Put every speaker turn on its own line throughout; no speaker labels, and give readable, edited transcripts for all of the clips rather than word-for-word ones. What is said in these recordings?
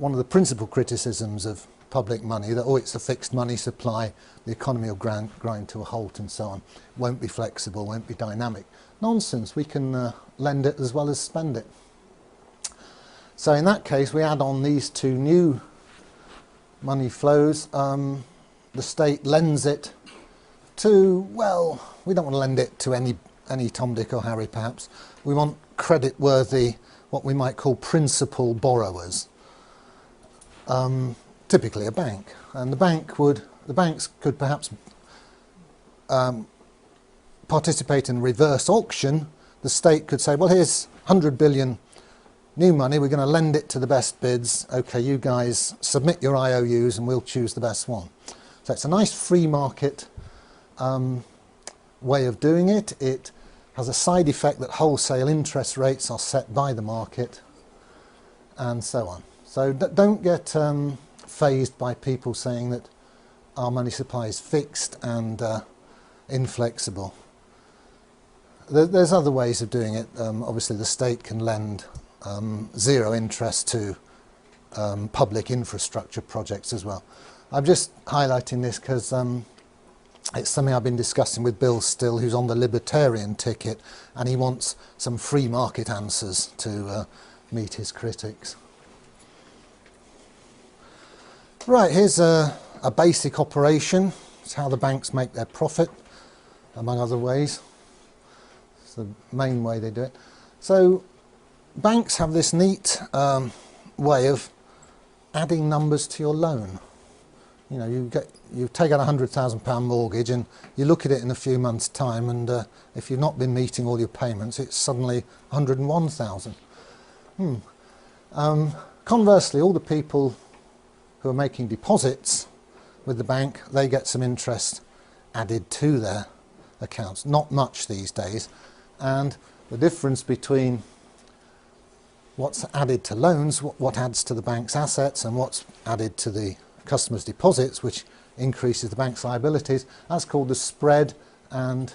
one of the principal criticisms of public money, that, oh, it's a fixed money supply, the economy will grind to a halt and so on, won't be flexible, won't be dynamic. Nonsense, we can lend it as well as spend it. So in that case, we add on these two new money flows. The state lends it to, well, we don't want to lend it to any Tom, Dick or Harry perhaps. We want credit-worthy, what we might call principal borrowers. Typically a bank. And the banks could perhaps participate in reverse auction. The state could say, well, here's 100 billion new money, we're going to lend it to the best bids. Okay, you guys submit your IOUs and we'll choose the best one. So it's a nice free market way of doing it. It has a side effect that wholesale interest rates are set by the market and so on. So don't get fazed by people saying that our money supply is fixed and inflexible. There's other ways of doing it. Obviously the state can lend zero interest to public infrastructure projects as well. I'm just highlighting this because it's something I've been discussing with Bill Still, who's on the libertarian ticket, and he wants some free market answers to meet his critics. Right, here's a basic operation. It's how the banks make their profit, among other ways. It's the main way they do it. So banks have this neat way of adding numbers to your loan. You know, you take out a £100,000 mortgage and you look at it in a few months' time, and if you've not been meeting all your payments, it's suddenly 101,000. Conversely, all the people who are making deposits with the bank, they get some interest added to their accounts. Not much these days, and the difference between what's added to loans, what adds to the bank's assets, and what's added to the customers' deposits, which increases the bank's liabilities, that's called the spread, and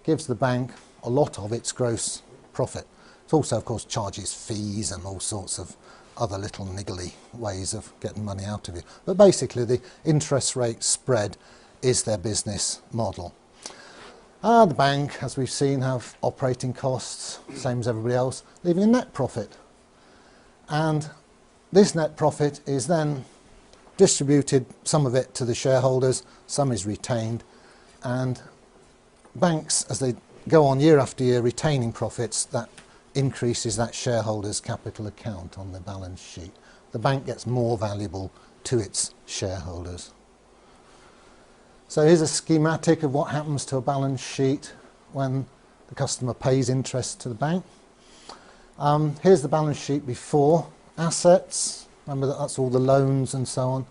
gives the bank a lot of its gross profit. It also, of course, charges fees and all sorts of other little niggly ways of getting money out of you. But basically the interest rate spread is their business model. The bank, as we've seen, have operating costs, same as everybody else, leaving a net profit. And this net profit is then distributed, some of it to the shareholders, some is retained, and banks, as they go on year after year retaining profits, that increases that shareholders' capital account on the balance sheet. The bank gets more valuable to its shareholders. So here's a schematic of what happens to a balance sheet when the customer pays interest to the bank. Here's the balance sheet before assets. Remember that's all the loans and so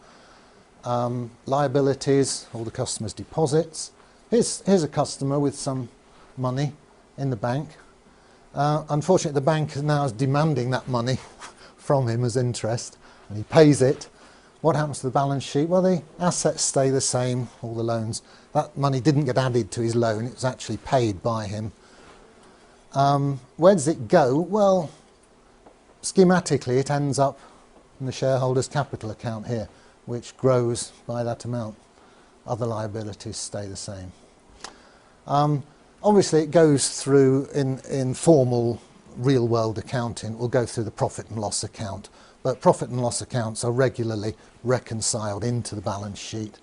on. Liabilities, all the customer's deposits. Here's a customer with some money in the bank. Unfortunately, the bank now is demanding that money from him as interest, and he pays it. What happens to the balance sheet? Well, the assets stay the same, all the loans. That money didn't get added to his loan, it was actually paid by him. Where does it go? Well, schematically, it ends up in the shareholders' capital account here, which grows by that amount. Other liabilities stay the same. Obviously, it goes through, in formal real-world accounting, it will go through the profit and loss account. But profit and loss accounts are regularly reconciled into the balance sheet.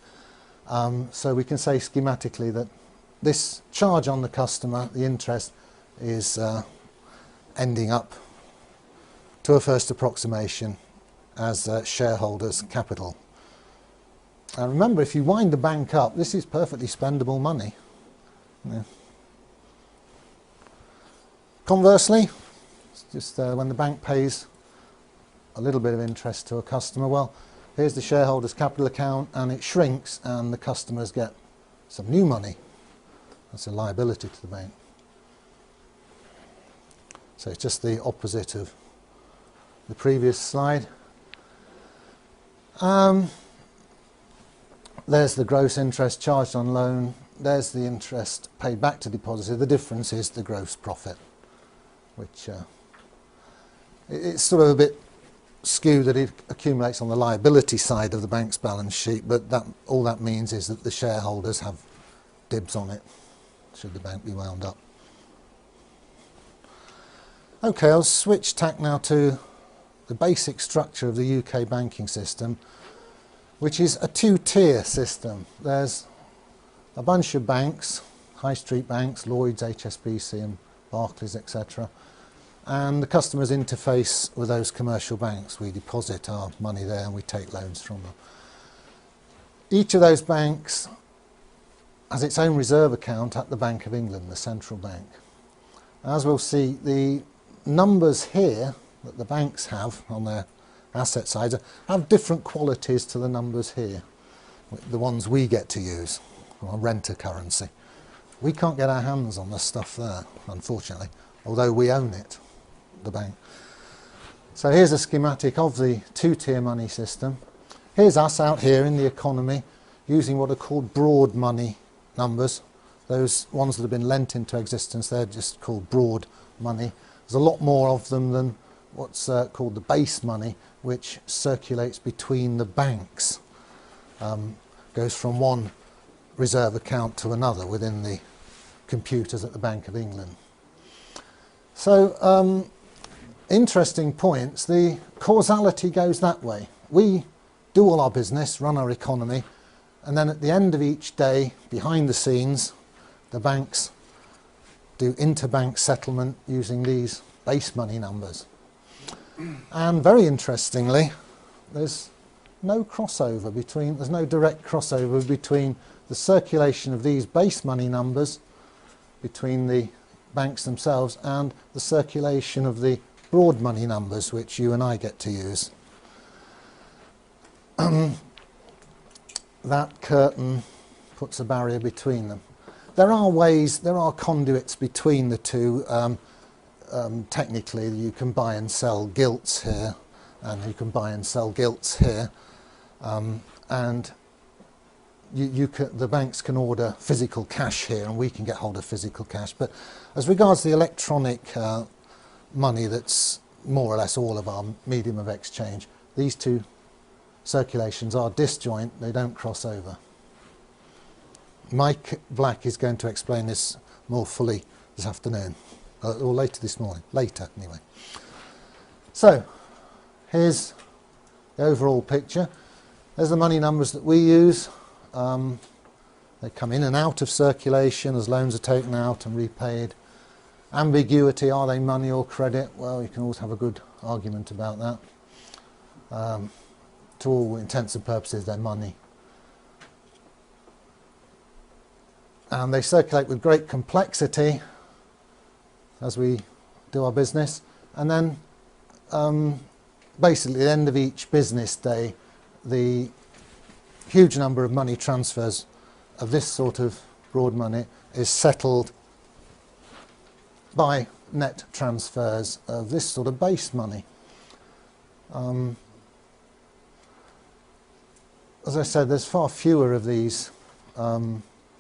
So we can say schematically that this charge on the customer, the interest, is ending up to a first approximation as shareholders' capital. And remember, if you wind the bank up, this is perfectly spendable money. Yeah. Conversely, it's just when the bank pays a little bit of interest to a customer, well, here's the shareholders' capital account, and it shrinks and the customers get some new money. That's a liability to the bank. So it's just the opposite of the previous slide. There's the gross interest charged on loan. There's the interest paid back to depositor. The difference is the gross profit, which it's sort of a bit skew that it accumulates on the liability side of the bank's balance sheet, but all that means is that the shareholders have dibs on it, should the bank be wound up. Okay, I'll switch tack now to the basic structure of the UK banking system, which is a two-tier system. There's a bunch of banks, high street banks, Lloyds, HSBC and Barclays, etc. And the customers interface with those commercial banks. We deposit our money there and we take loans from them. Each of those banks has its own reserve account at the Bank of England, the central bank. As we'll see, the numbers here that the banks have on their asset side have different qualities to the numbers here, the ones we get to use, our renter currency. We can't get our hands on the stuff there, unfortunately, although we own it, the bank. So here's a schematic of the two-tier money system. Here's us out here in the economy using what are called broad money numbers. Those ones that have been lent into existence, they're just called broad money. There's a lot more of them than what's called the base money, which circulates between the banks. Goes from one reserve account to another within the computers at the Bank of England. So, interesting points. The causality goes that way. We do all our business, run our economy, and then at the end of each day, behind the scenes, the banks do interbank settlement using these base money numbers. And very interestingly, there's no crossover between, there's no direct crossover between the circulation of these base money numbers between the banks themselves and the circulation of the broad money numbers which you and I get to use. That curtain puts a barrier between them. There are ways, there are conduits between the two. Technically, you can buy and sell gilts here, and you can buy and sell gilts here, and the banks can order physical cash here, and we can get hold of physical cash. But as regards the electronic money, that's more or less all of our medium of exchange, these two circulations are disjoint; they don't cross over. Mike Black is going to explain this more fully this afternoon. Or later this morning, later anyway. So, here's the overall picture. There's the money numbers that we use. They come in and out of circulation as loans are taken out and repaid. Ambiguity, are they money or credit? Well, you can always have a good argument about that. To all intents and purposes, they're money. And they circulate with great complexity as we do our business, and then basically at the end of each business day, the huge number of money transfers of this sort of broad money is settled by net transfers of this sort of base money. As I said, there's far fewer of these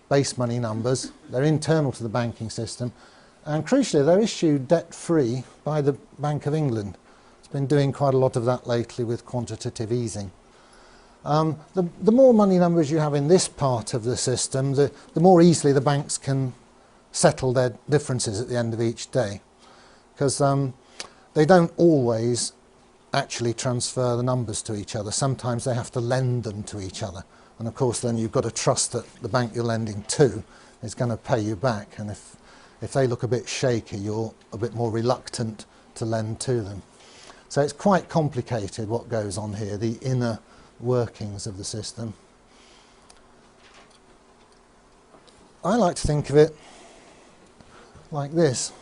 base money numbers. They're internal to the banking system. And crucially, they're issued debt-free by the Bank of England. It's been doing quite a lot of that lately with quantitative easing. The more money numbers you have in this part of the system, the more easily the banks can settle their differences at the end of each day. Because they don't always actually transfer the numbers to each other. Sometimes they have to lend them to each other. And of course, then you've got to trust that the bank you're lending to is going to pay you back. And if they look a bit shaky, you're a bit more reluctant to lend to them. So it's quite complicated what goes on here, the inner workings of the system. I like to think of it like this.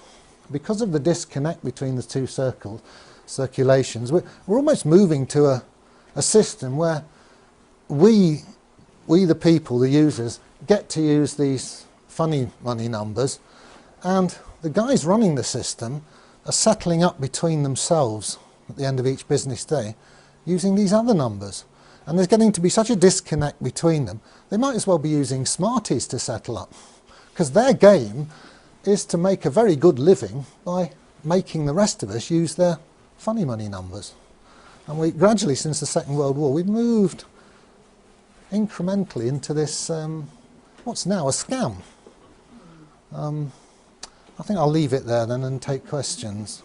Because of the disconnect between the two circulations, we're almost moving to a system where we the people, the users, get to use these funny money numbers, and the guys running the system are settling up between themselves at the end of each business day using these other numbers. And there's getting to be such a disconnect between them, they might as well be using Smarties to settle up, because their game is to make a very good living by making the rest of us use their funny money numbers. And we gradually, since the Second World War, we've moved incrementally into this, what's now a scam. I think I'll leave it there then and take questions.